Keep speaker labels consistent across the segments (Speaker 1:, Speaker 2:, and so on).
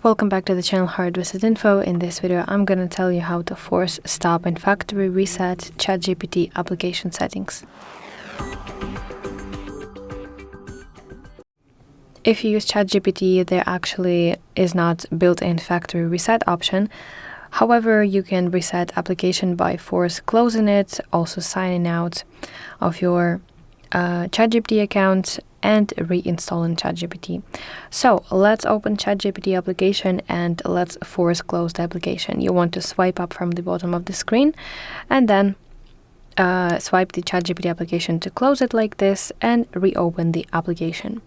Speaker 1: Welcome back to the channel HardReset.Info. In this video, I'm going to tell you how to force stop and factory reset ChatGPT application settings. If you use ChatGPT, there actually is not built-in factory reset option. However, you can reset application by force closing it, also signing out of your ChatGPT account and reinstalling ChatGPT. So let's open ChatGPT application and let's force close the application. You want to swipe up from the bottom of the screen and then swipe the ChatGPT application to close it like this and reopen the application.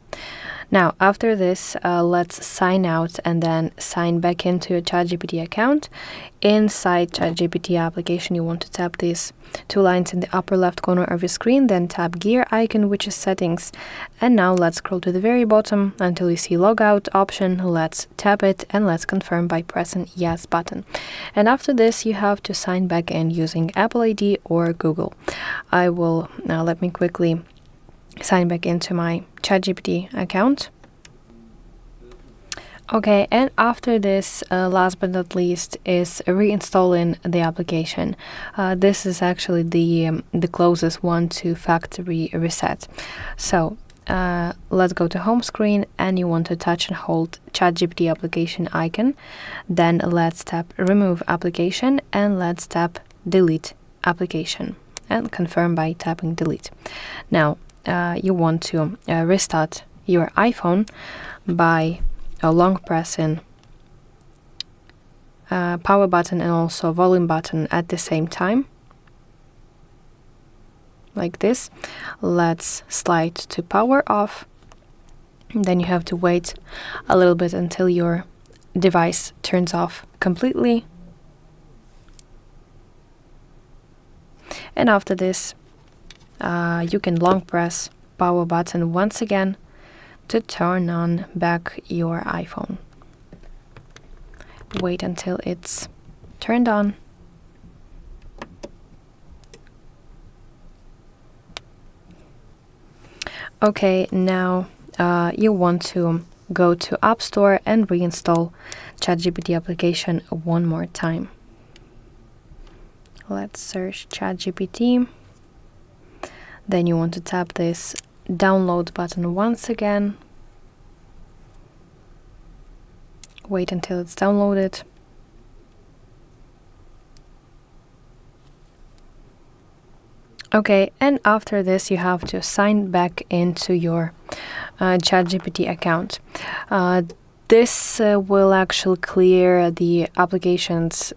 Speaker 1: Now, after this, let's sign out and then sign back into your ChatGPT account. Inside ChatGPT application, you want to tap these two lines in the upper left corner of your screen, then tap gear icon, which is settings. And now let's scroll to the very bottom until you see logout option. Let's tap it and let's confirm by pressing yes button. And after this, you have to sign back in using Apple ID or Google. Let me quickly sign back into my ChatGPT account. Okay, and after this, last but not least, is reinstalling the application. This is actually the closest one to factory reset. So let's go to home screen and you want to touch and hold ChatGPT application icon. Then let's tap remove application and let's tap delete application and confirm by tapping delete. Now, you want to restart your iPhone by long pressing power button and also volume button at the same time, like this. Let's slide to power off. Then you have to wait a little bit until your device turns off completely. And after this, you can long press power button once again to turn on back your iPhone. Wait until it's turned on. Okay, now you want to go to App Store and reinstall ChatGPT application one more time. Let's search ChatGPT. Then you want to tap this download button once again. Wait until it's downloaded. Okay, and after this you have to sign back into your ChatGPT account. This will actually clear the application's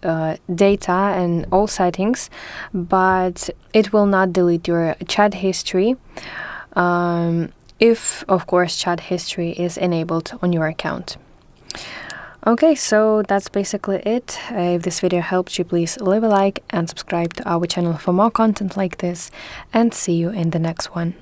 Speaker 1: data and all settings, but it will not delete your chat history if, of course, chat history is enabled on your account. Okay, so that's basically it. If this video helped you, please leave a like and subscribe to our channel for more content like this, and see you in the next one.